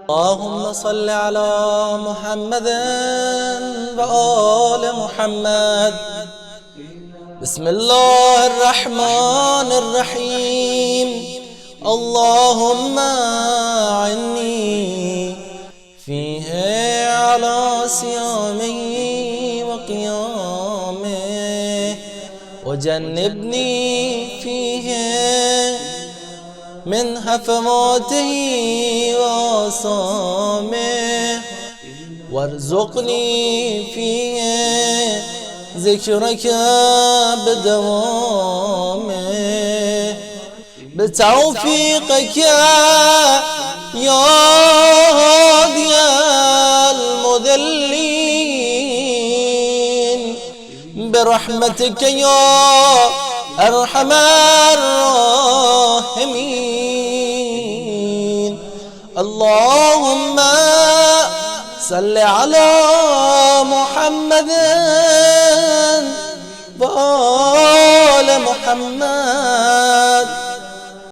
اللهم صل على محمد وآل محمد. بسم الله الرحمن الرحيم. اللهم أعني فيه على صيامه وقيامه، وجنبني فيه من هفواته وآثامه، وارزقني فيه ذكرك بدوامه، بتوفيقك يا هادي المذلين، برحمتك يا أرحم الراحمين. اللهم صل على محمد وآل محمد.